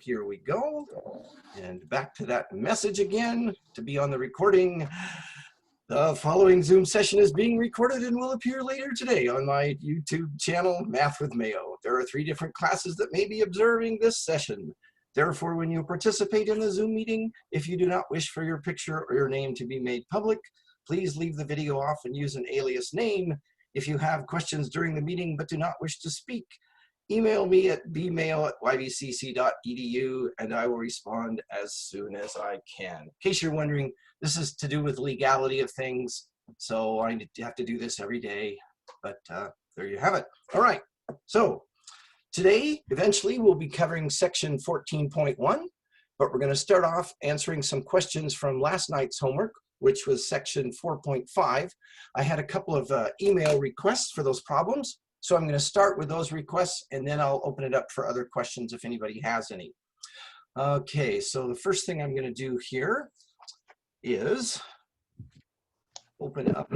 here we go. And back to that message again to be on the recording. The following Zoom session is being recorded and will appear later today on my YouTube channel, Math with Mayo. There are 3 different classes that may be observing this session. Therefore, when you participate in the Zoom meeting, if you do not wish for your picture or your name to be made public, please leave the video off and use an alias name. If you have questions during the meeting but do not wish to speak, email me at bmail@ybcc.edu and I will respond as soon as I can. In case you're wondering, this is to do with legality of things, so I have to do this every day, but there you have it. All right, so today, eventually, we'll be covering section 14.1, but we're going to start off answering some questions from last night's homework, which was section 4.5. I had a couple of email requests for those problems. So I'm going to start with those requests and then I'll open it up for other questions if anybody has any. Okay, so the first thing I'm going to do here is open up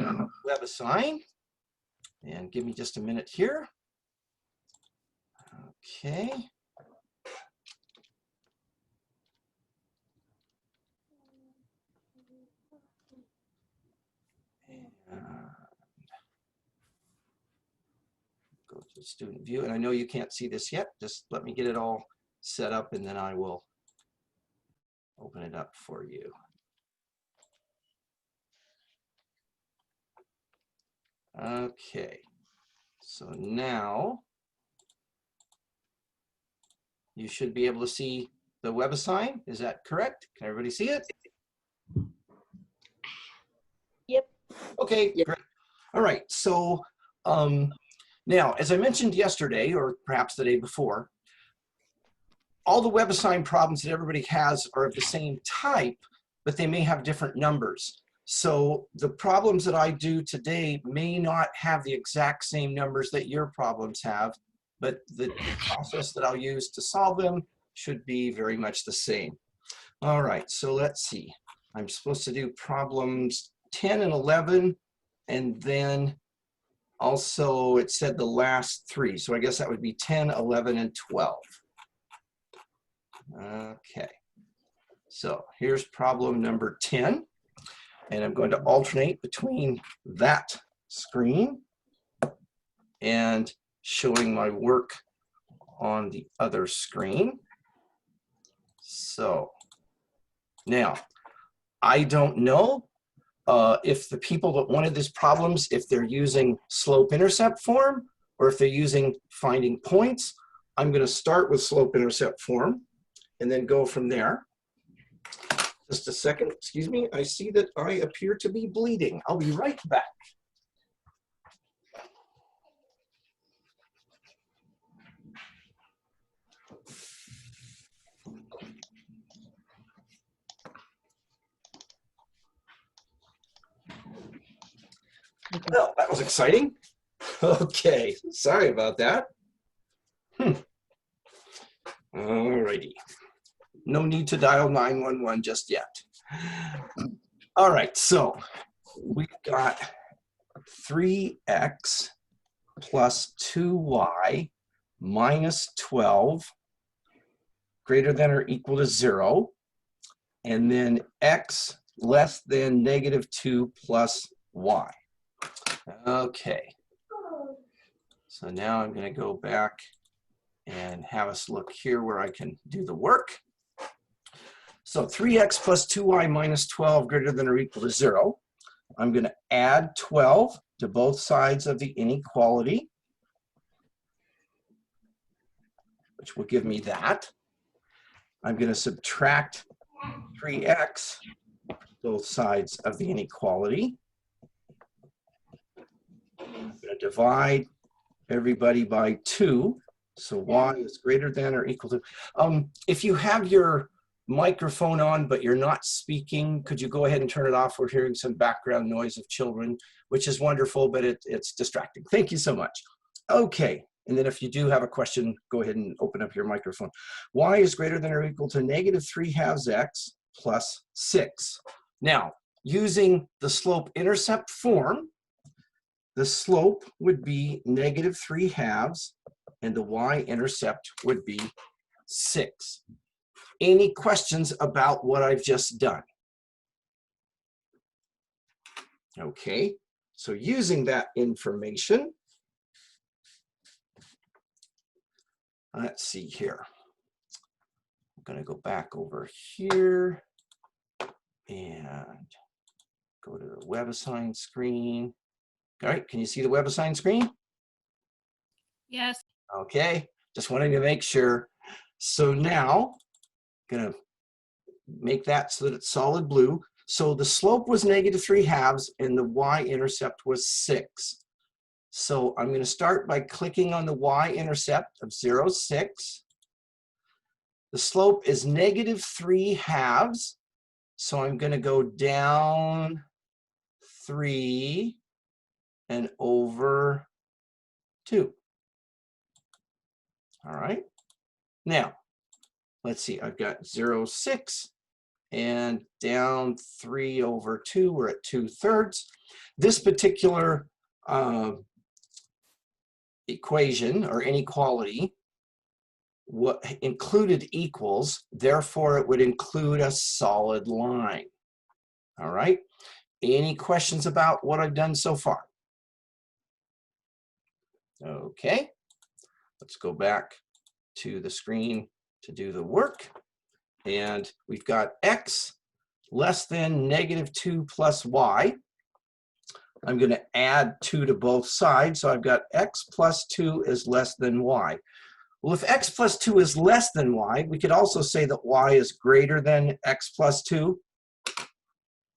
WebAssign and give me just a minute here. Okay. Go to student view, and I know you can't see this yet. Just let me get it all set up and then I will open it up for you. Okay, so now you should be able to see the WebAssign. Is that correct? Can everybody see it? Yep. Okay, yep. Great. All right, so now, as I mentioned yesterday, or perhaps the day before, all the WebAssign problems that everybody has are of the same type, but they may have different numbers. So the problems that I do today may not have the exact same numbers that your problems have, but the process that I'll use to solve them should be very much the same. All right, so let's see. I'm supposed to do problems 10 and 11, and then also, it said the last 3, so I guess that would be 10, 11, and 12. Okay, so here's problem number 10, and I'm going to alternate between that screen and showing my work on the other screen. So now, I don't know if the people that wanted these problems, if they're using slope-intercept form or if they're using finding points. I'm going to start with slope-intercept form and then go from there. Just a second, excuse me. I see that I appear to be bleeding. I'll be right back. Well, that was exciting. Okay, sorry about that. All righty. No need to dial 911 just yet. All right, so we've got 3x plus 2y minus 12 greater than or equal to 0, and then x less than -2 plus y. Okay, so now I'm going to go back and have us look here where I can do the work. So 3x plus 2y minus 12 greater than or equal to 0. I'm going to add 12 to both sides of the inequality, which will give me that. I'm going to subtract 3x both sides of the inequality. I'm going to divide everybody by 2, so y is greater than or equal to. If you have your microphone on but you're not speaking, could you go ahead and turn it off? We're hearing some background noise of children, which is wonderful, but it's distracting. Thank you so much. Okay, and then if you do have a question, go ahead and open up your microphone. Y is greater than or equal to -3/2 x plus 6. Now, using the slope-intercept form, the slope would be -3/2 and the y-intercept would be 6. Any questions about what I've just done? Okay, so using that information, let's see here. I'm going to go back over here and go to the WebAssign screen. All right, can you see the WebAssign screen? Yes. Okay, just wanting to make sure. So now, going to make that so that it's solid blue. So the slope was -3/2 and the y-intercept was 6. So I'm going to start by clicking on the y-intercept of 0, 6. The slope is -3/2. So I'm going to go down 3 and over 2. All right. Now, let's see. I've got 0, 6 and down 3 over 2. We're at 2/3. This particular equation or inequality what included equals, therefore it would include a solid line. All right. Any questions about what I've done so far? Okay. Let's go back to the screen to do the work. And we've got x less than -2 plus y. I'm going to add 2 to both sides. So I've got x plus 2 is less than y. Well, if x plus 2 is less than y, we could also say that y is greater than x plus 2.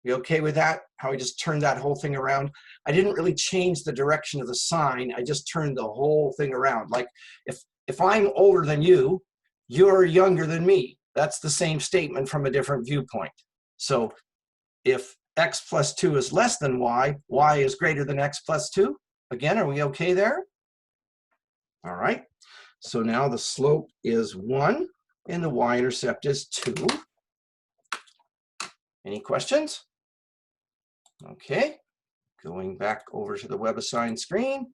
You okay with that? How I just turned that whole thing around? I didn't really change the direction of the sign. I just turned the whole thing around. Like if I'm older than you, you're younger than me. That's the same statement from a different viewpoint. So if x plus 2 is less than y, y is greater than x plus 2. Again, are we okay there? All right. So now the slope is 1 and the y-intercept is 2. Any questions? Okay, going back over to the WebAssign screen.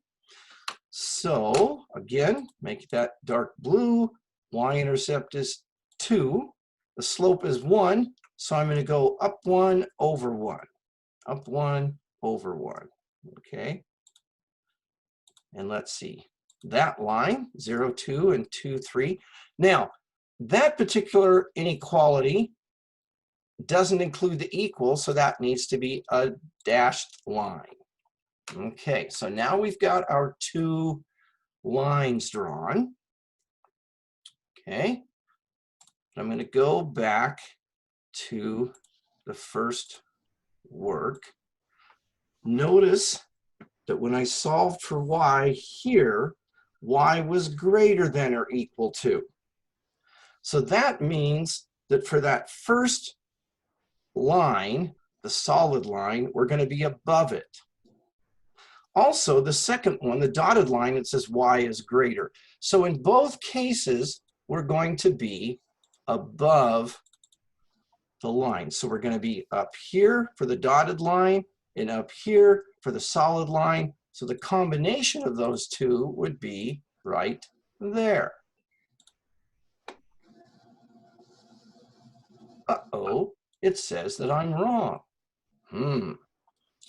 So again, make that dark blue. Y-intercept is 2. The slope is 1. So I'm going to go up 1 over 1. Up 1 over 1. Okay. And let's see. That line, 0, 2, and 2, 3. Now, that particular inequality doesn't include the equal, so that needs to be a dashed line. Okay, so now we've got our 2 lines drawn. Okay, I'm going to go back to the first work. Notice that when I solved for y here, y was greater than or equal to. So that means that for that first line, the solid line, we're going to be above it. Also, the second one, the dotted line, it says y is greater. So in both cases, we're going to be above the line. So we're going to be up here for the dotted line and up here for the solid line. So the combination of those two would be right there. Uh-oh, it says that I'm wrong.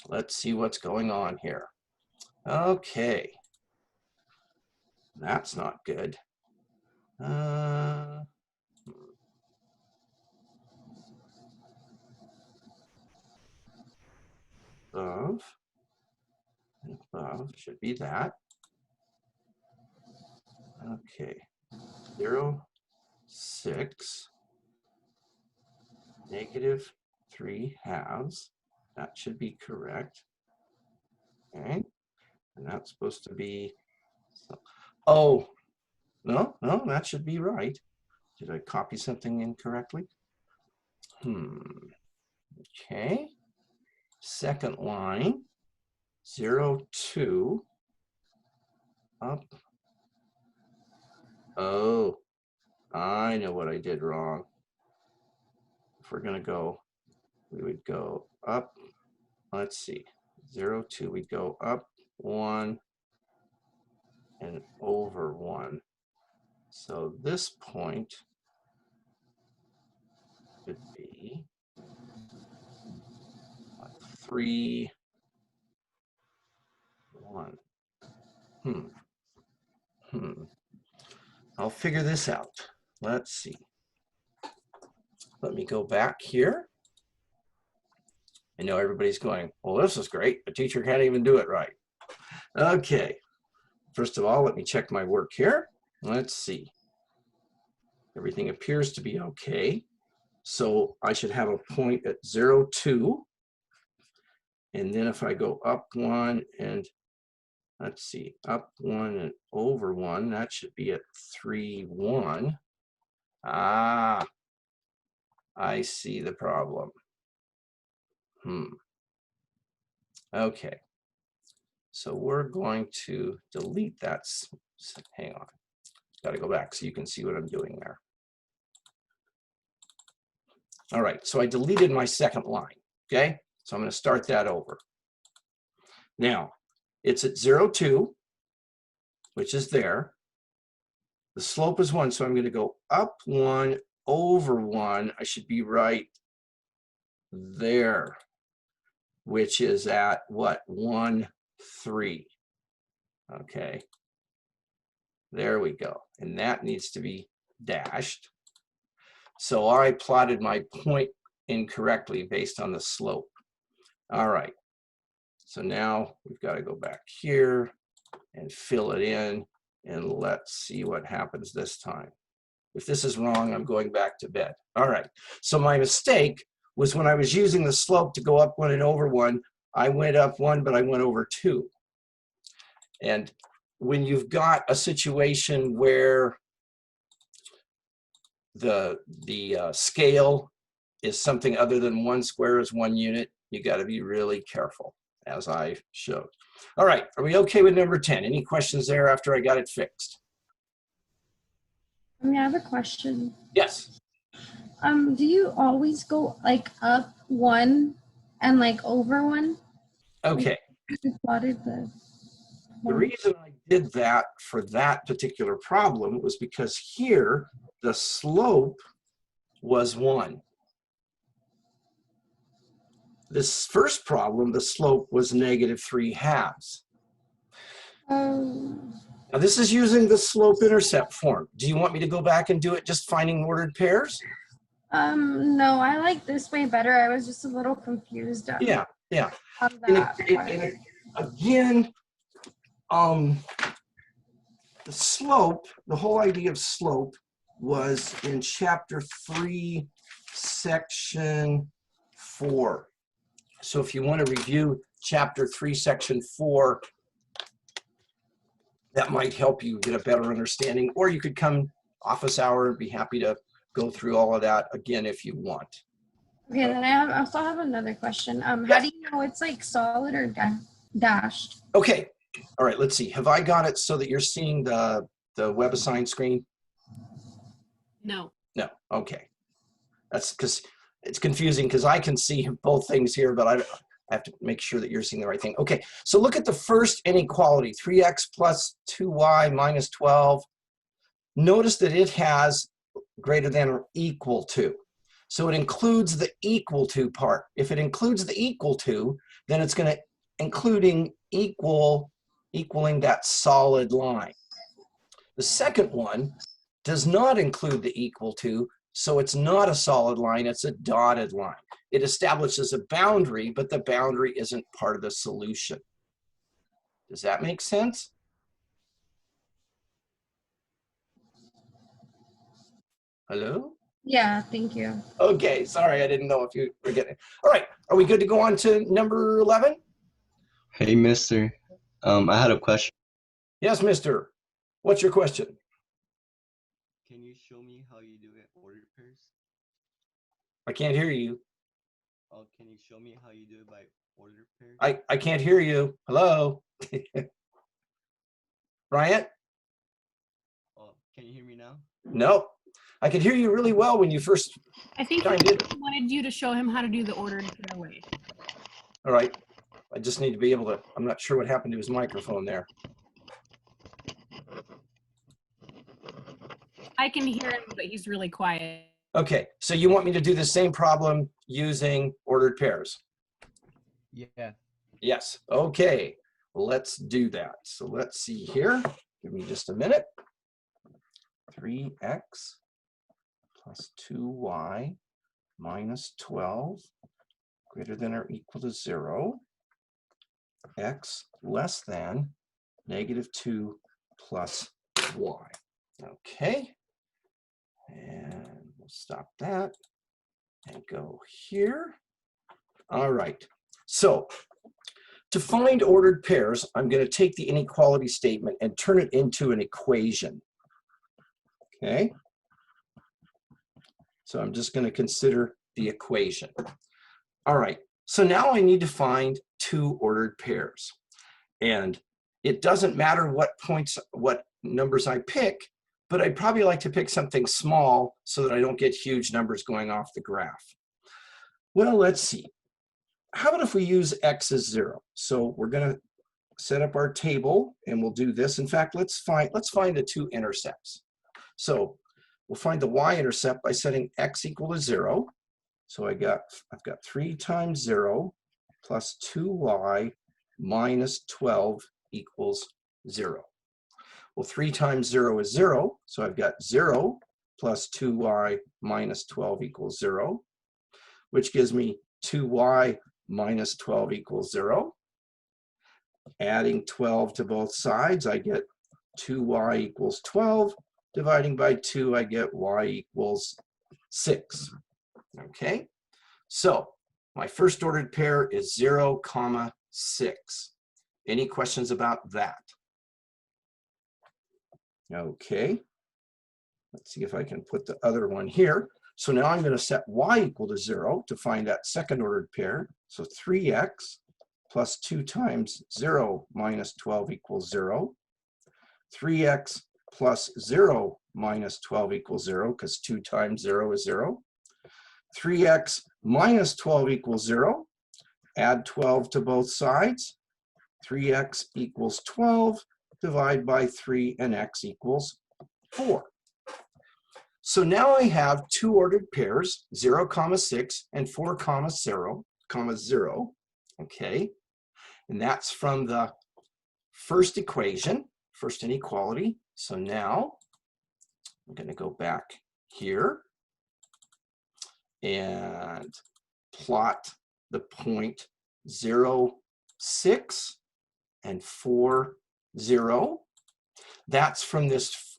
Let's see what's going on here. Okay, that's not good. Above should be that. Okay, 0, 6, -3/2. That should be correct. Okay, and that's supposed to be, oh, no, that should be right. Did I copy something incorrectly? Okay, second line, 0, 2, up. Oh, I know what I did wrong. If we're going to go, we would go up. Let's see, 0, 2, we go up 1 and over 1. So this point should be 3, 1. I'll figure this out. Let's see. Let me go back here. I know everybody's going, well, this is great. The teacher can't even do it right. Okay. First of all, let me check my work here. Let's see. Everything appears to be okay. So I should have a point at 0, 2. And then if I go up 1 and let's see, up 1 and over 1, that should be at 3, 1. Ah, I see the problem. Okay. So we're going to delete that. Hang on. Got to go back so you can see what I'm doing there. All right, so I deleted my second line, okay? So I'm going to start that over. Now, it's at 0, 2, which is there. The slope is 1, so I'm going to go up 1 over 1. I should be right there, which is at what? 1, 3. Okay. There we go. And that needs to be dashed. So I plotted my point incorrectly based on the slope. All right. So now we've got to go back here and fill it in, and let's see what happens this time. If this is wrong, I'm going back to bed. All right. So my mistake was when I was using the slope to go up 1 and over 1, I went up 1, but I went over 2. And when you've got a situation where the scale is something other than 1 square is 1 unit, you got to be really careful, as I showed. All right, are we okay with number 10? Any questions there after I got it fixed? I have a question. Yes. Do you always go like up 1 and like over 1? Okay. Like, you plotted the reason I did that for that particular problem was because here the slope was 1. This first problem, the slope was -3/2. Now this is using the slope-intercept form. Do you want me to go back and do it just finding ordered pairs? No, I like this way better. I was just a little confused. Yeah. On that Again, the slope, the whole idea of slope was in chapter 3, section 4. So if you want to review chapter 3, section 4, that might help you get a better understanding, or you could come office hour and be happy to go through all of that again if you want. Okay, then I also have another question. How do you know it's like solid or dashed? Okay, all right, let's see. Have I got it so that you're seeing the WebAssign screen? No. No, okay. That's because it's confusing because I can see both things here, but I have to make sure that you're seeing the right thing. Okay, so look at the first inequality, 3x plus 2y minus 12. Notice that it has greater than or equal to. So it includes the equal to part. If it includes the equal to, then it's going to equaling that solid line. The second one does not include the equal to, so it's not a solid line, it's a dotted line. It establishes a boundary, but the boundary isn't part of the solution. Does that make sense? Hello? Yeah, thank you. Okay, sorry, I didn't know if you were getting it. All right, are we good to go on to number 11? Hey, mister. I had a question. Yes, mister. What's your question? Can you show me how you do it ordered pairs? I can't hear you. Oh, can you show me how you do it by ordered pairs? I can't hear you. Hello? Bryant? Oh, can you hear me now? No. I could hear you really well when you first I think he chimed in. wanted you to show him how to do the ordered pair way. All right. I just need to be able to, I'm not sure what happened to his microphone there. I can hear him, but he's really quiet. Okay, so you want me to do the same problem using ordered pairs? Yeah. Yes, okay, let's do that. So let's see here, give me just a minute. 3x plus 2y minus 12 greater than or equal to 0, x less than -2 plus y. Okay, and we'll stop that and go here. All right, so to find ordered pairs, I'm going to take the inequality statement and turn it into an equation. Okay, so I'm just going to consider the equation. All right, so now I need to find two ordered pairs. And it doesn't matter what numbers I pick, but I'd probably like to pick something small so that I don't get huge numbers going off the graph. Well, let's see. How about if we use x as 0? So we're going to set up our table and we'll do this. In fact, let's find the two intercepts. So we'll find the y-intercept by setting x equal to 0. So I've got 3 times 0 plus 2y minus 12 equals 0. Well, 3 times 0 is 0, so I've got 0 plus 2y minus 12 equals 0, which gives me 2y minus 12 equals 0. Adding 12 to both sides, I get 2y equals 12. Dividing by 2, I get y equals 6. Okay, so my first ordered pair is 0, 6. Any questions about that? Okay, let's see if I can put the other one here. So now I'm going to set y equal to 0 to find that second ordered pair. So 3x plus 2 times 0 minus 12 equals 0. 3x plus 0 minus 12 equals 0, because 2 times 0 is 0. 3x minus 12 equals 0. Add 12 to both sides. 3x equals 12. Divide by 3, and x equals 4. So now I have two ordered pairs, 0, 6, and 4, 0, okay? And that's from the first equation, first inequality. So now I'm going to go back here and plot the point 0, 6 and 4, 0. That's from this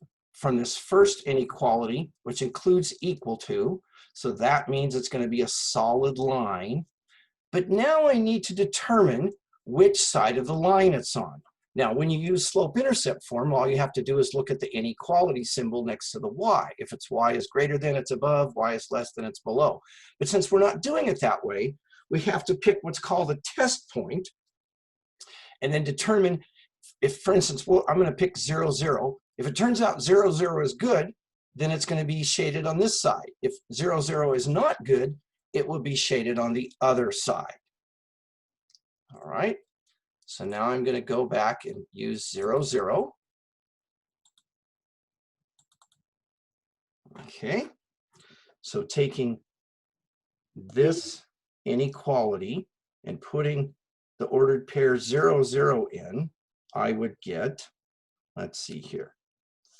first inequality, which includes equal to. So that means it's going to be a solid line. But now I need to determine which side of the line it's on. Now, when you use slope-intercept form, all you have to do is look at the inequality symbol next to the y. If it's y is greater than, it's above, y is less than, it's below. But since we're not doing it that way, we have to pick what's called a test point and then determine if, for instance, I'm going to pick 0, 0. If it turns out 0, 0 is good, then it's going to be shaded on this side. If 0, 0 is not good, it will be shaded on the other side. All right. So now I'm going to go back and use 0, 0. Okay. So taking this inequality and putting the ordered pair 0, 0 in, I would get, let's see here,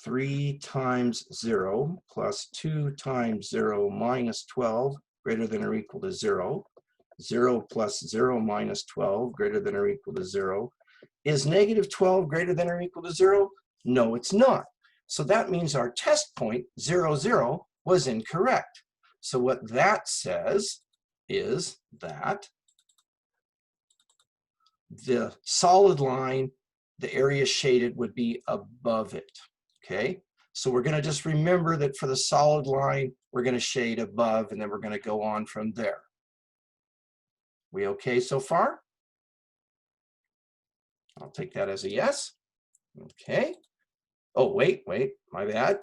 3 times 0 plus 2 times 0 minus 12 greater than or equal to 0. 0 plus 0 minus 12 greater than or equal to 0. Is -12 greater than or equal to 0? No, it's not. So that means our test point, 0, 0, was incorrect. So what that says is that the solid line, the area shaded, would be above it. Okay? So we're going to just remember that for the solid line, we're going to shade above, and then we're going to go on from there. We okay so far? I'll take that as a yes. Okay. Oh, wait, my bad.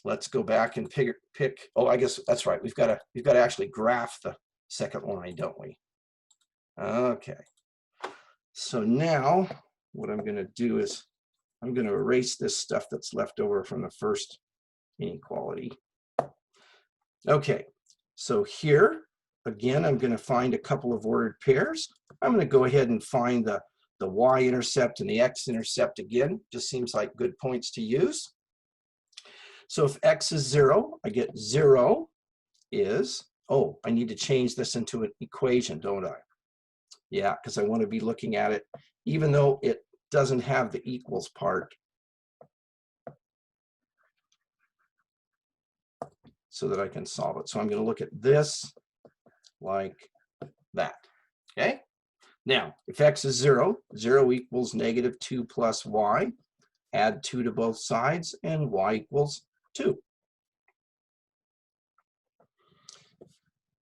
Let's go back and pick. Oh, I guess that's right. We've got to actually graph the second line, don't we? Okay. So now what I'm going to do is I'm going to erase this stuff that's left over from the first inequality. Okay, so here, again, I'm going to find a couple of ordered pairs. I'm going to go ahead and find the y-intercept and the x-intercept again. Just seems like good points to use. So if x is 0, I get 0 is, oh, I need to change this into an equation, don't I? Yeah, because I want to be looking at it, even though it doesn't have the equals part, so that I can solve it. So I'm going to look at this like that. Okay? Now, if x is 0, 0 equals negative 2 plus y. Add 2 to both sides, and y equals 2.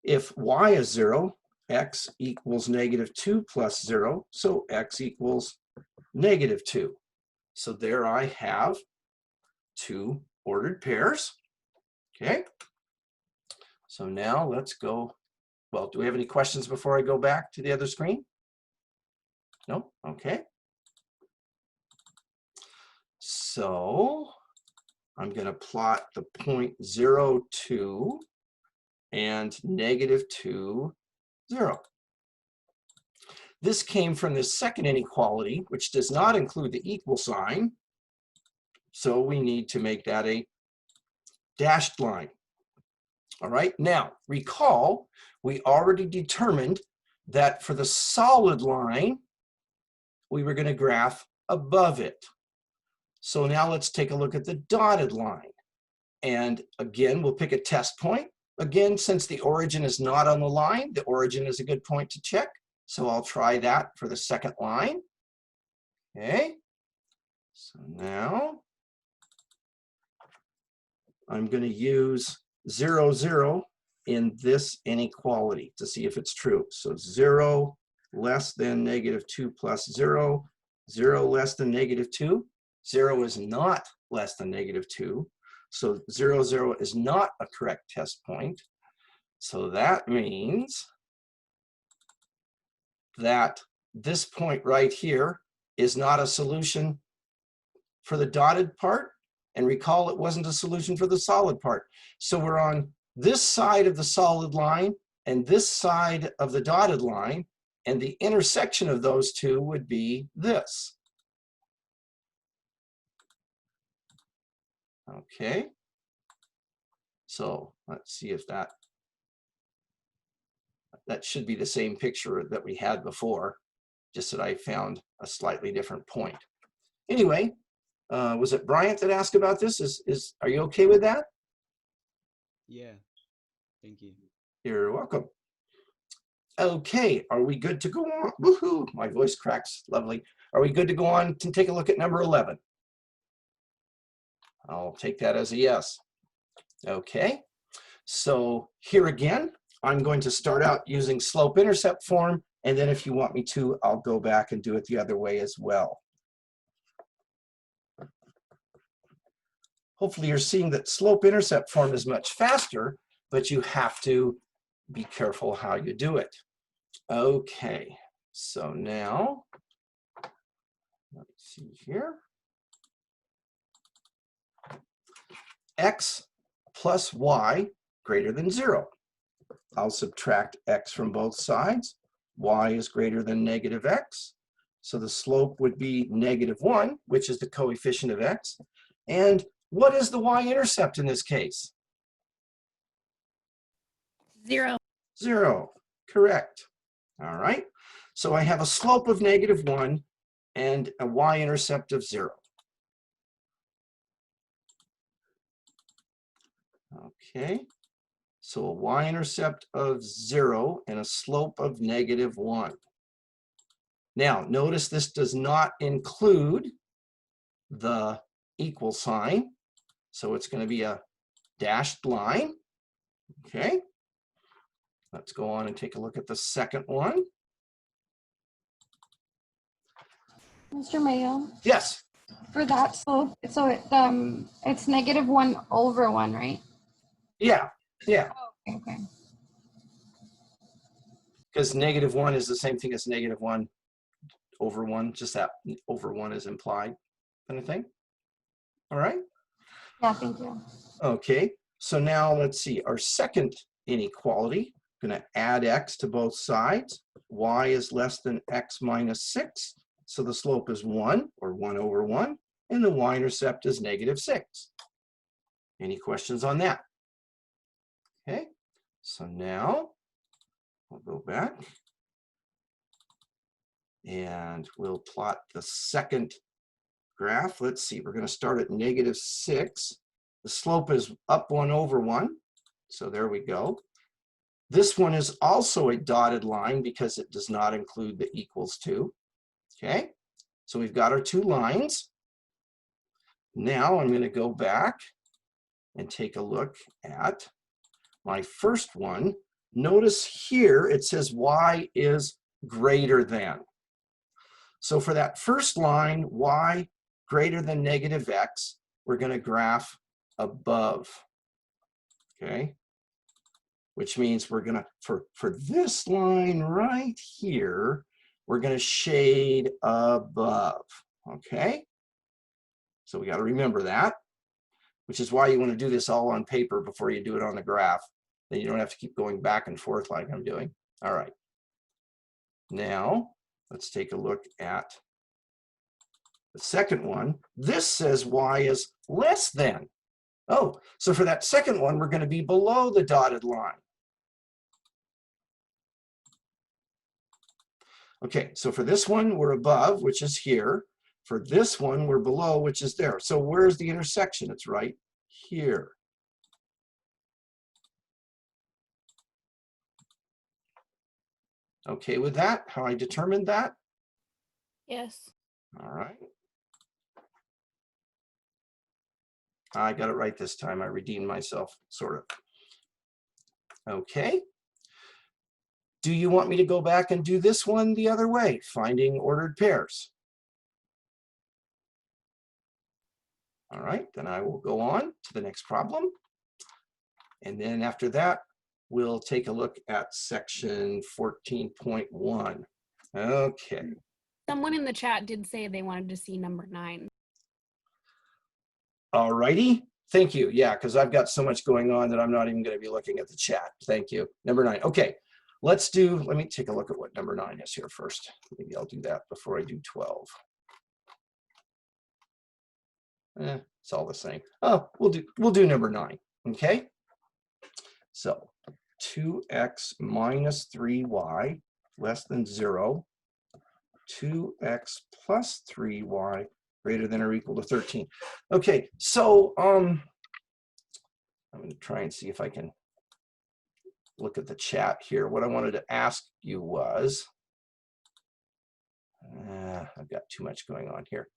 If y is 0, x equals negative 2 plus 0, so x equals negative 2. So there I have 2 ordered pairs. Okay? So now let's go. Well, do we have any questions before I go back to the other screen? No? Okay. So I'm going to plot the point 0, 2 and negative 2, 0. This came from the second inequality, which does not include the equal sign. So we need to make that a dashed line. All right, now recall, we already determined that for the solid line, we were going to graph above it. So now let's take a look at the dotted line. And again, we'll pick a test point. Again, since the origin is not on the line, the origin is a good point to check. So I'll try that for the second line. Okay, so now I'm going to use 0, 0 in this inequality to see if it's true. So 0 less than negative 2 plus 0, 0 less than negative 2. 0 is not less than negative 2. So 0, 0 is not a correct test point. So that means that this point right here is not a solution for the dotted part. And recall, it wasn't a solution for the solid part. So we're on this side of the solid line and this side of the dotted line, and the intersection of those two would be this. Okay. So let's see if that should be the same picture that we had before, just that I found a slightly different point. Anyway, was it Bryant that asked about this? Are you okay with that? Yeah, thank you. You're welcome. Okay, are we good to go on? Woohoo, my voice cracks, lovely. Are we good to go on to take a look at number 11? I'll take that as a yes. Okay, so here again, I'm going to start out using slope-intercept form, and then if you want me to, I'll go back and do it the other way as well. Hopefully you're seeing that slope-intercept form is much faster, but you have to be careful how you do it. Okay, so now, let's see here. X plus y greater than 0. I'll subtract x from both sides. Y is greater than negative x. So the slope would be negative 1, which is the coefficient of x. And what is the y-intercept in this case? 0. 0, correct. All right, so I have a slope of negative 1 and a y-intercept of 0. Okay, so a y-intercept of 0 and a slope of negative 1. Now, notice this does not include the equal sign, so it's going to be a dashed line. Okay, let's go on and take a look at the second one. Mr. Mayo, Yes, for that slope, so it's negative 1 over 1, right? yeah, Okay. because negative 1 is the same thing as negative 1 over 1, just that over 1 is implied kind of thing. All right. Yeah, thank you. Okay, So now let's see, our second inequality, going to add x to both sides. Y is less than x minus 6. So the slope is 1, or 1 over 1, and the y-intercept is negative 6. Any questions on that? Okay, so now we'll go back and we'll plot the second graph. Let's see, we're going to start at negative 6. The slope is up 1 over 1. So there we go. This one is also a dotted line because it does not include the equals to. Okay, so we've got our two lines. Now I'm going to go back and take a look at my first one. Notice here it says y is greater than. So for that first line, y greater than negative x, we're going to graph above. Okay, which means we're going to, for this line right here, we're going to shade above. Okay, so we got to remember that, which is why you want to do this all on paper before you do it on the graph. Then you don't have to keep going back and forth like I'm doing. All right. Now, let's take a look at the second one. This says y is less than. Oh, so for that second one, we're going to be below the dotted line. Okay, so for this one, we're above, which is here. For this one, we're below, which is there. So where's the intersection? It's right here. Okay with that? How I determined that? Yes. All right. I got it right this time. I redeemed myself, sort of. Okay. Do you want me to go back and do this one the other way, finding ordered pairs? All right, then I will go on to the next problem. And then after that, we'll take a look at section 14.1. Okay. Someone in the chat did say they wanted to see number 9. All righty. Thank you. Yeah, because I've got so much going on that I'm not even going to be looking at the chat. Thank you. Number 9. Okay. Let me take a look at what number 9 is here first. Maybe I'll do that before I do 12. It's all the same. Oh, we'll do number 9. Okay. So 2x minus 3y less than 0. 2x plus 3y greater than or equal to 13. Okay, so I'm going to try and see if I can look at the chat here. What I wanted to ask you was, I've got too much going on here.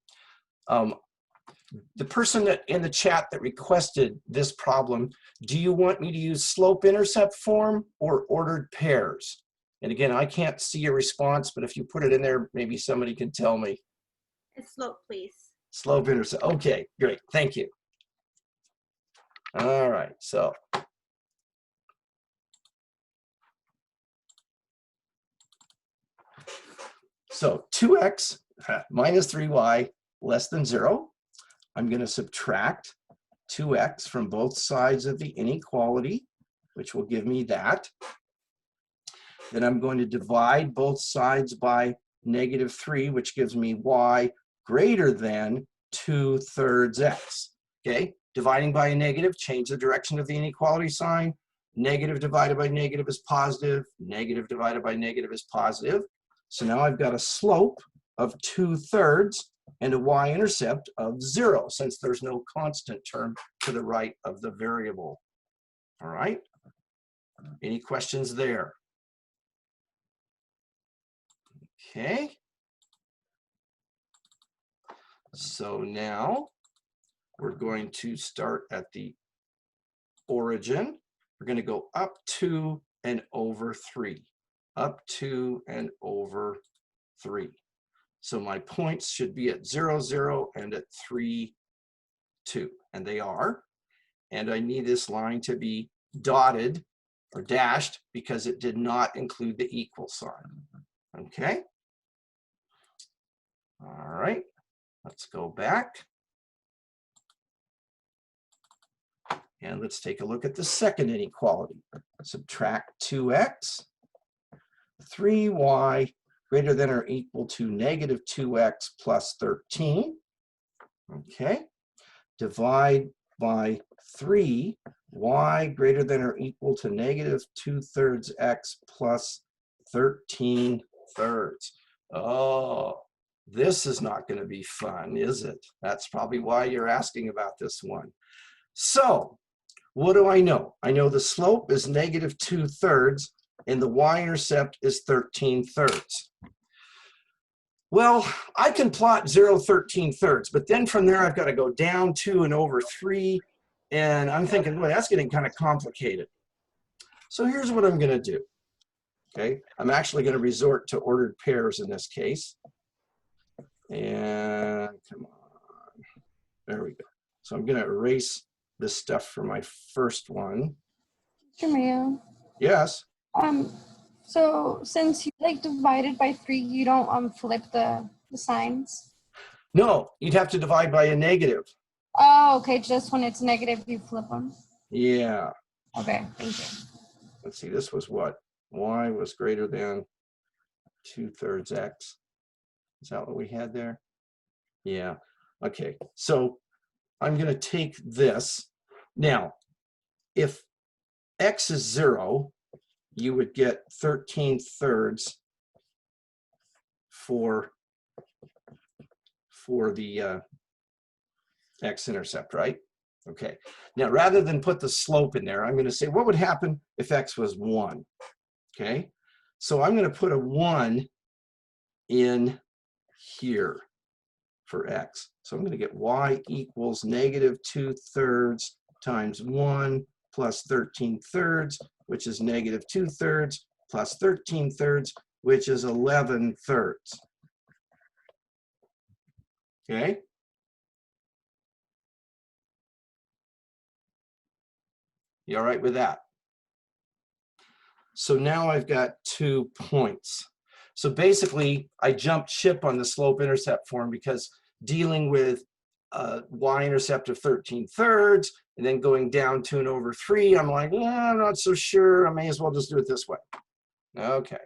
The person that in the chat that requested this problem, do you want me to use slope-intercept form or ordered pairs? And again, I can't see your response, but if you put it in there, maybe somebody can tell me. It's slope, please. Slope-intercept. Okay, great. Thank you. All right, so. So 2x minus 3y less than 0. I'm going to subtract 2x from both sides of the inequality, which will give me that. Then I'm going to divide both sides by negative 3, which gives me y greater than 2/3 x. Okay, dividing by a negative, change the direction of the inequality sign. Negative divided by negative is positive. Negative divided by negative is positive. So now I've got a slope of 2/3 and a y-intercept of 0, since there's no constant term to the right of the variable. All right. Any questions there? Okay. So now we're going to start at the origin. We're going to go up 2 and over 3. Up 2 and over 3. So my points should be at 0, 0, and at 3, 2. And they are. And I need this line to be dotted or dashed because it did not include the equal sign. Okay. All right. Let's go back. And let's take a look at the second inequality. Subtract 2x, 3y greater than or equal to negative 2x plus 13. Okay. Divide by 3, y greater than or equal to negative 2/3 x plus 13/3. Oh, this is not going to be fun, is it? That's probably why you're asking about this one. So, what do I know? I know the slope is negative 2/3 and the y-intercept is 13/3. Well, I can plot 0, 13/3, but then from there I've got to go down 2 and over 3, and I'm thinking, well, that's getting kind of complicated. So here's what I'm going to do. Okay, I'm actually going to resort to ordered pairs in this case. And come on, there we go. So I'm going to erase this stuff for my first one. Mr. Mayo. Yes. So since you like divided by 3, you don't flip the signs? No, you'd have to divide by a negative. Oh, okay. Just when it's negative, you flip them. Yeah. Okay, thank you. Let's see, this was what? Y was greater than 2/3 x. Is that what we had there? Yeah. Okay. So I'm going to take this. Now, if x is 0, you would get 13/3 for the x-intercept, right? Okay. Now, rather than put the slope in there, I'm going to say, what would happen if x was 1? Okay. So I'm going to put a 1 in here for x. So I'm going to get y equals negative 2/3 times 1 plus 13/3, which is negative 2/3 plus 13/3, which is 11/3. Okay. You all right with that? So now I've got 2 points. So basically, I jumped ship on the slope-intercept form because dealing with y-intercept of 13/3 and then going down 2 and over 3, I'm like, I'm not so sure. I may as well just do it this way. Okay.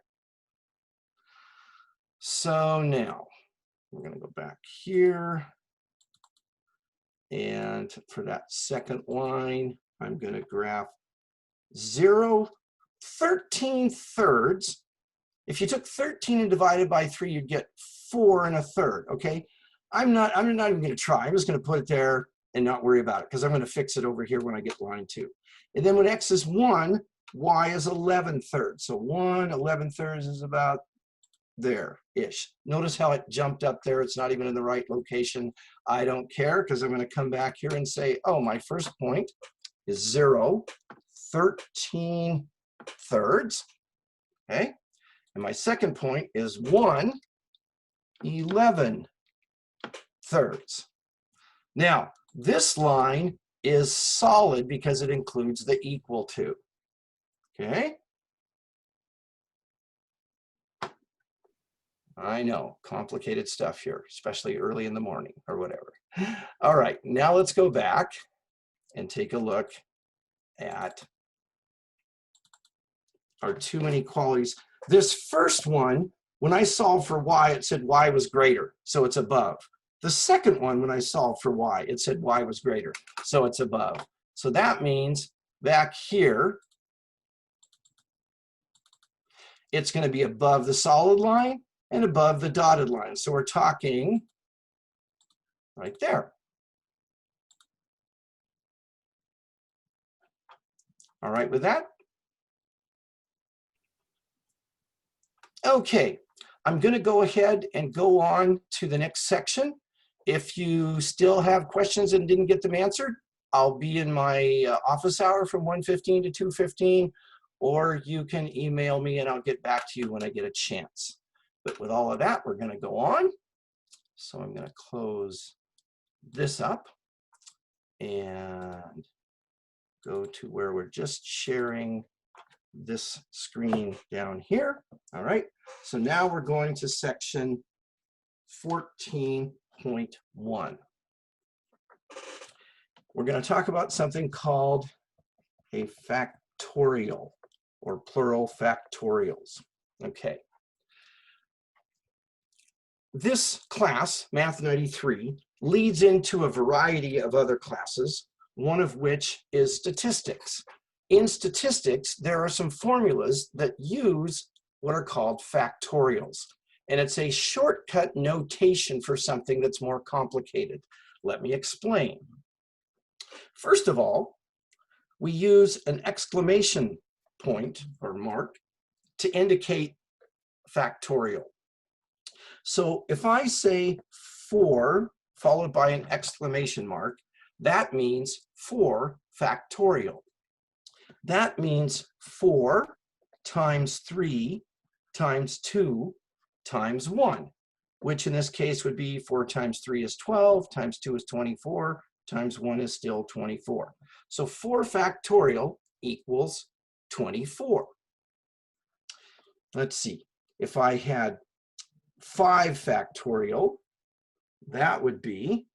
So now we're going to go back here. And for that second line, I'm going to graph 0, 13/3. If you took 13 and divided by 3, you'd get 4 1/3, okay? I'm not even going to try. I'm just going to put it there and not worry about it because I'm going to fix it over here when I get line 2. And then when x is 1, y is 11/3. So 1 11/3 is about there-ish. Notice how it jumped up there. It's not even in the right location. I don't care because I'm going to come back here and say, oh, my first point is 0, 13/3. Okay? And my second point is 1, 11/3. Now, this line is solid because it includes the equal to. Okay? I know, complicated stuff here, especially early in the morning or whatever. All right, now let's go back and take a look at our 2 inequalities. This first one, when I solved for y, it said y was greater, so it's above. The second one, when I solved for y, it said y was greater, so it's above. So that means back here, it's going to be above the solid line and above the dotted line. So we're talking right there. All right with that? Okay, I'm going to go ahead and go on to the next section. If you still have questions and didn't get them answered, I'll be in my office hour from 1:15 to 2:15, or you can email me and I'll get back to you when I get a chance. But with all of that, we're going to go on. So I'm going to close this up and go to where we're just sharing this screen down here. All right, so now we're going to section 14.1. we're going to talk about something called a factorial, or plural factorials. Okay. This class, Math 93, leads into a variety of other classes, one of which is statistics. In statistics, there are some formulas that use what are called factorials, and it's a shortcut notation for something that's more complicated. Let me explain. First of all, we use an exclamation point or mark to indicate factorial. So if I say 4 followed by an exclamation mark, that means 4 factorial. That means 4 times 3 times 2 times 1, which in this case would be 4 times 3 is 12, times 2 is 24, times 1 is still 24. So 4 factorial equals 24. Let's see, if I had 5 factorial, that would be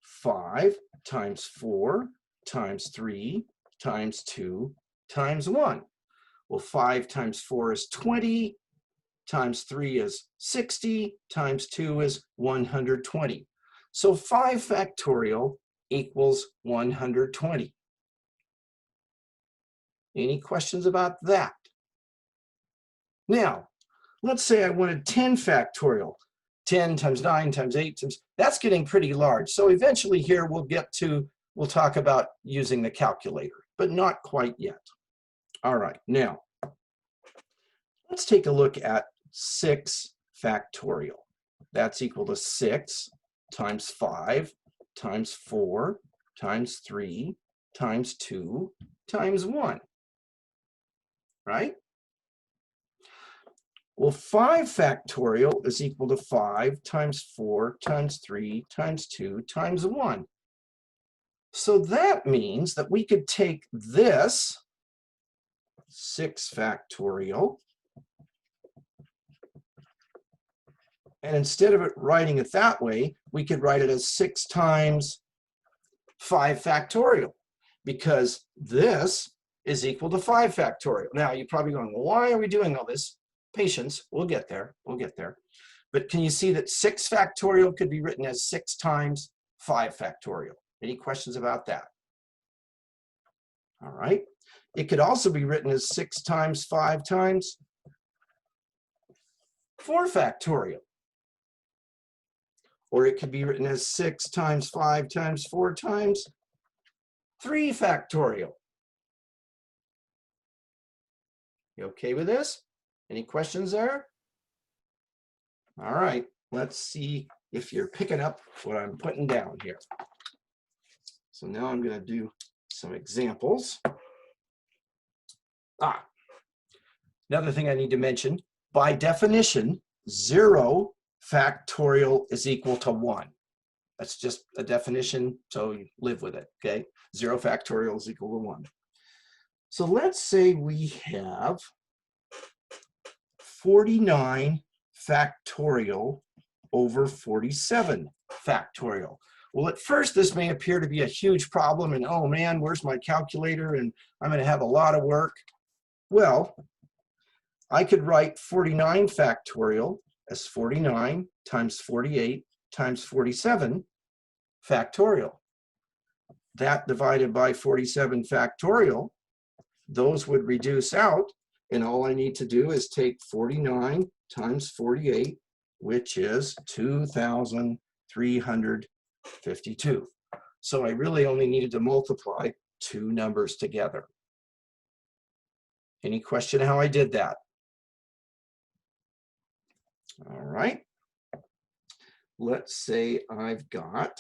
5 times 4 times 3 times 2 times 1. Well, 5 times 4 is 20, times 3 is 60, times 2 is 120. So 5 factorial equals 120. Any questions about that? Now, let's say I wanted 10 factorial. 10 times 9 times 8 times, that's getting pretty large. So eventually here we'll talk about using the calculator, but not quite yet. All right, now, let's take a look at 6 factorial. That's equal to 6 times 5 times 4 times 3 times 2 times 1, right? Well, 5 factorial is equal to 5 times 4 times 3 times 2 times 1. So that means that we could take this 6 factorial, and instead of writing it that way, we could write it as 6 times 5 factorial, because this is equal to 5 factorial. Now, you're probably going, well, why are we doing all this? Patience, we'll get there, we'll get there. But can you see that 6 factorial could be written as 6 times 5 factorial? Any questions about that? All right. It could also be written as 6 times 5 times 4 factorial. Or it could be written as 6 times 5 times 4 times 3 factorial. You okay with this? Any questions there? All right, let's see if you're picking up what I'm putting down here. So now I'm going to do some examples. Another thing I need to mention, by definition, 0 factorial is equal to 1. That's just a definition, so you live with it, okay? 0 factorial is equal to 1. So let's say we have 49 factorial over 47 factorial. Well, at first, this may appear to be a huge problem, and oh man, where's my calculator? And I'm going to have a lot of work. Well, I could write 49 factorial as 49 times 48 times 47 factorial. That divided by 47 factorial, those would reduce out, and all I need to do is take 49 times 48, which is 2,352. So I really only needed to multiply 2 numbers together. Any question how I did that? All right. Let's say I've got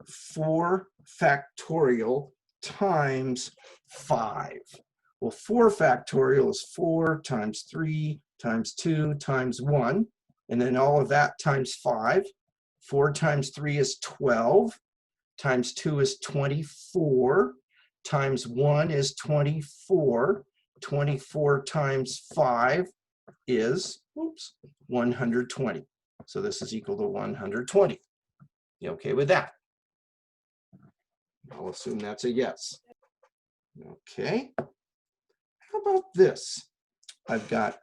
4 factorial times 5. Well, 4 factorial is 4 times 3 times 2 times 1, and then all of that times 5. 4 times 3 is 12, times 2 is 24, times 1 is 24. 24 times 5 is, 120. So this is equal to 120. You okay with that? I'll assume that's a yes. Okay. How about this? I've got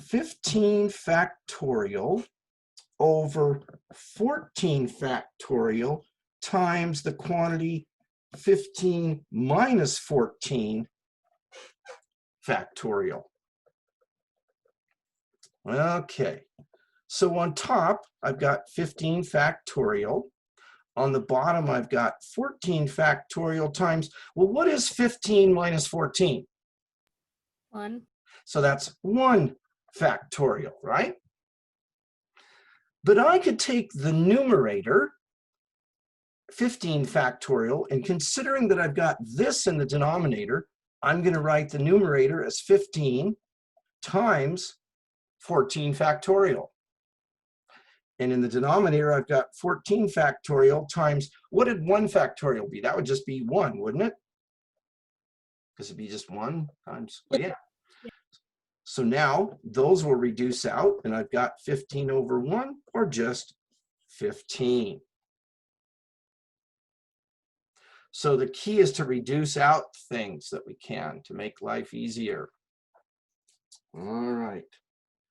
15 factorial over 14 factorial times the quantity 15 minus 14 factorial. Okay, so on top, I've got 15 factorial. On the bottom, I've got 14 factorial times, well, what is 15 minus 14? 1. So that's 1 factorial, right? But I could take the numerator, 15 factorial, and considering that I've got this in the denominator, I'm going to write the numerator as 15 times 14 factorial. And in the denominator, I've got 14 factorial times, what did 1 factorial be? That would just be 1, wouldn't it? Because it'd be just 1 times, well, yeah. So now those will reduce out, and I've got 15 over 1, or just 15. So the key is to reduce out things that we can to make life easier. All right.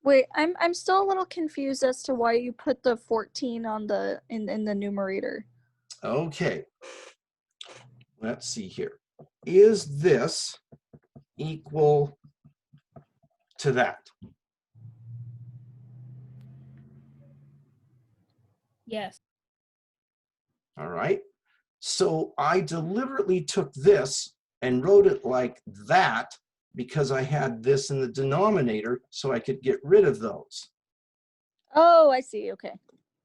Wait, I'm still a little confused as to why you put the 14 on the in the numerator. Okay. Let's see here. Is this equal to that? Yes. All right. So I deliberately took this and wrote it like that because I had this in the denominator so I could get rid of those. Oh, I see. Okay.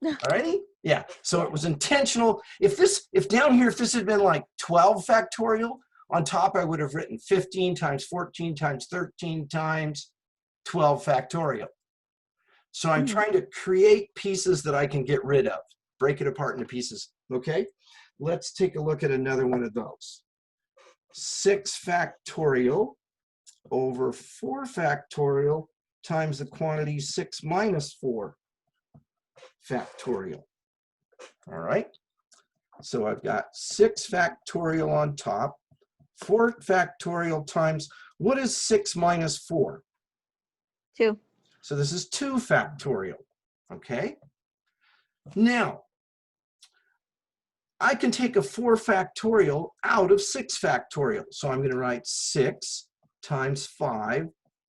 All righty? Yeah. So it was intentional. If down here, if this had been like 12 factorial, on top I would have written 15 times 14 times 13 times 12 factorial. So I'm trying to create pieces that I can get rid of, break it apart into pieces. Okay? Let's take a look at another one of those. 6 factorial over 4 factorial times the quantity 6 minus 4 factorial. All right. So I've got 6 factorial on top, 4 factorial times, what is 6 minus 4? 2. So this is 2 factorial. Okay. Now, I can take a 4 factorial out of 6 factorial. So I'm going to write 6 times 5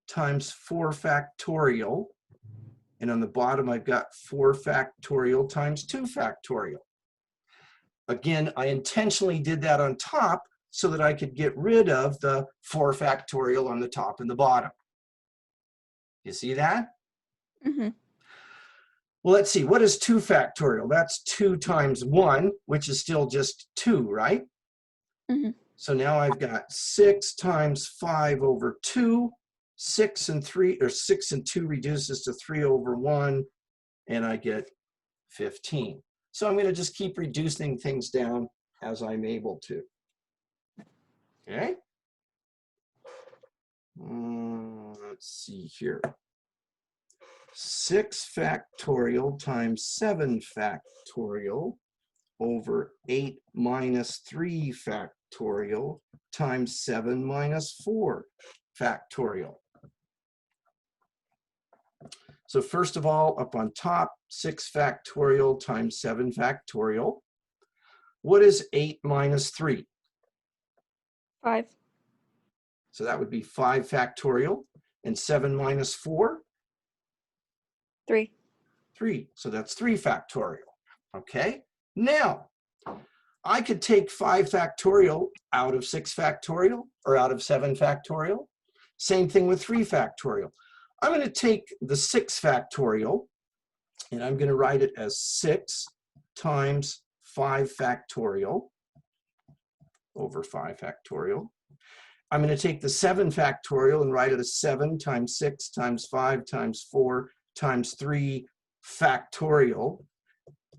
times 4 factorial. And on the bottom, I've got 4 factorial times 2 factorial. Again, I intentionally did that on top so that I could get rid of the 4 factorial on the top and the bottom. You see that? Mm-hmm. Well, let's see. What is 2 factorial? That's 2 times 1, which is still just 2, right? Mm-hmm. So now I've got 6 times 5 over 2. 6 and 3, or 6 and 2 reduces to 3 over 1, and I get 15. So I'm going to just keep reducing things down as I'm able to. Okay? Let's see here. 6 factorial times 7 factorial over 8 minus 3 factorial times 7 minus 4 factorial. So first of all, up on top, 6 factorial times 7 factorial. What is 8 minus 3? 5. So that would be 5 factorial. And 7 minus 4? 3. 3. So that's 3 factorial. Okay? Now, I could take 5 factorial out of 6 factorial or out of 7 factorial. Same thing with 3 factorial. I'm going to take the 6 factorial and I'm going to write it as 6 times 5 factorial over 5 factorial. I'm going to take the 7 factorial and write it as 7 times 6 times 5 times 4 times 3 factorial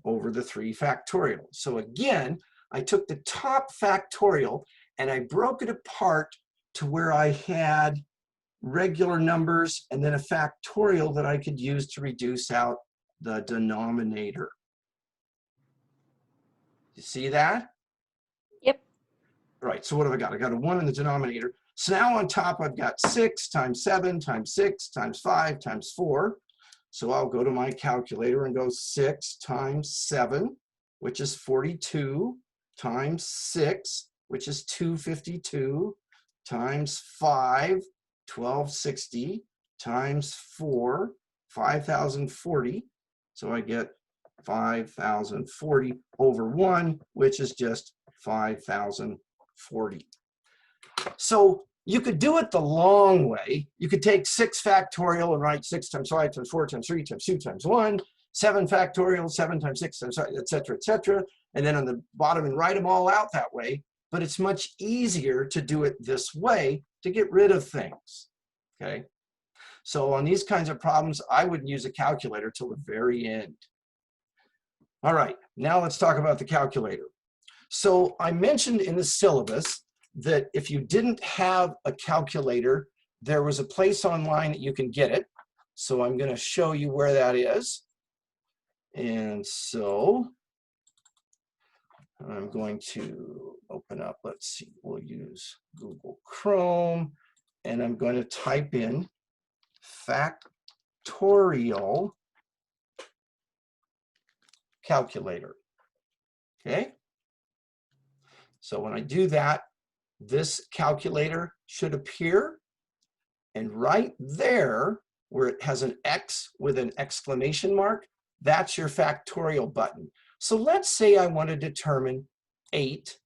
over the 3 factorial. So again, I took the top factorial and I broke it apart to where I had regular numbers and then a factorial that I could use to reduce out the denominator. You see that? Yep. right, so what have I got? I got a 1 in the denominator. So now on top, I've got 6 times 7 times 6 times 5 times 4. So I'll go to my calculator and go 6 times 7, which is 42, times 6, which is 252, times 5, 1260, times 4, 5040. So I get 5040 over 1, which is just 5040. So you could do it the long way. You could take 6 factorial and write 6 times 5 times 4 times 3 times 2 times 1, 7 factorial, 7 times 6 times 5, et cetera, and then on the bottom and write them all out that way. But it's much easier to do it this way to get rid of things, okay? So on these kinds of problems, I wouldn't use a calculator till the very end. All right, now let's talk about the calculator. So I mentioned in the syllabus that if you didn't have a calculator, there was a place online that you can get it. So I'm going to show you where that is. And so I'm going to open up, let's see, we'll use Google Chrome, and I'm going to type in Factorial Calculator. Okay? So when I do that, this calculator should appear, and right there where it has an X with an exclamation mark, that's your factorial button. So let's say I want to determine 8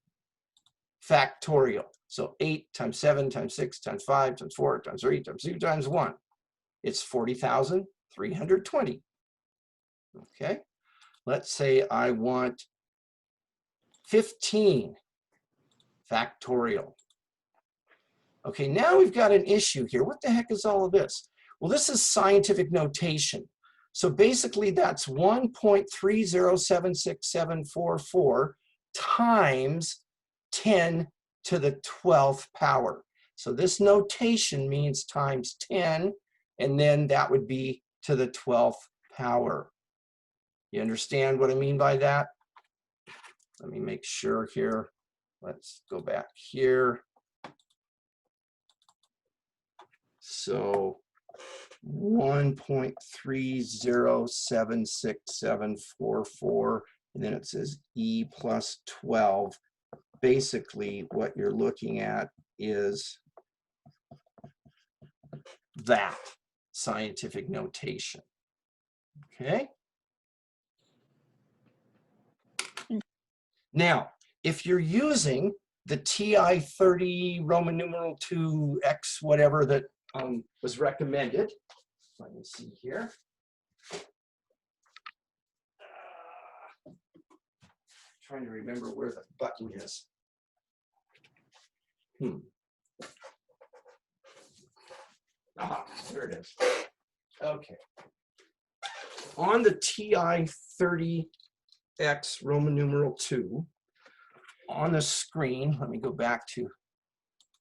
factorial. So 8 times 7 times 6 times 5 times 4 times 3 times 2 times 1. It's 40,320. Okay. Let's say I want 15 factorial. Okay, now we've got an issue here. What the heck is all of this? Well, this is scientific notation. So basically that's 1.3076744 times 10 to the 12th power. So this notation means times 10, and then that would be to the 12th power. You understand what I mean by that? Let me make sure here. Let's go back here. So 1.3076744, and then it says E plus 12. Basically, what you're looking at is that scientific notation. Okay? Now, if you're using the TI-30 Roman numeral 2X, whatever that was recommended, let me see here. Trying to remember where the button is. Ah, there it is. Okay. On the TI-30X Roman numeral 2, on the screen, let me go back to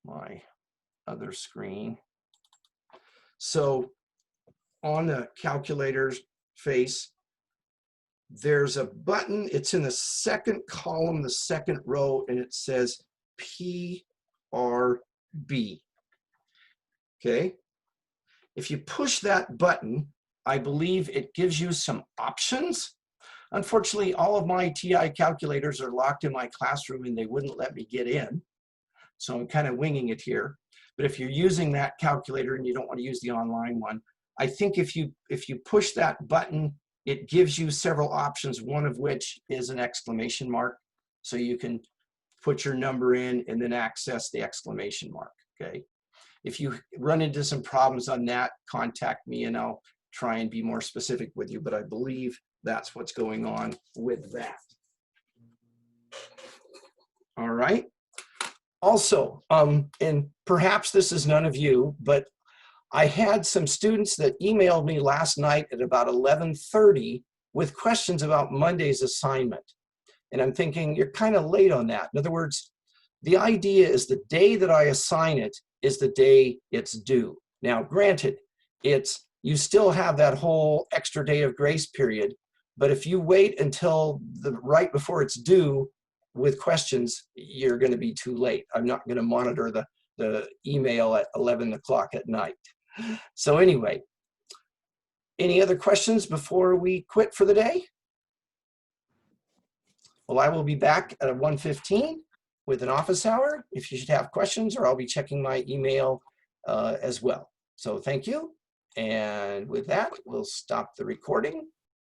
my other screen. So on the calculator's face, there's a button. It's in the second column, the second row, and it says PRB. Okay? If you push that button, I believe it gives you some options. Unfortunately, all of my TI calculators are locked in my classroom and they wouldn't let me get in. So I'm kind of winging it here. But if you're using that calculator and you don't want to use the online one, I think if you push that button, it gives you several options, one of which is an exclamation mark. So you can put your number in and then access the exclamation mark, okay? If you run into some problems on that, contact me and I'll try and be more specific with you, but I believe that's what's going on with that. All right. Also, and perhaps this is none of you, but I had some students that emailed me last night at about 11:30 with questions about Monday's assignment. And I'm thinking, you're kind of late on that. In other words, the idea is the day that I assign it is the day it's due. Now, granted, you still have that whole extra day of grace period, but if you wait until right before it's due, with questions, you're going to be too late. I'm not going to monitor the email at 11 o'clock at night. So anyway, any other questions before we quit for the day? Well, I will be back at 1:15 with an office hour if you should have questions, or I'll be checking my email as well. So thank you. And with that, we'll stop the recording.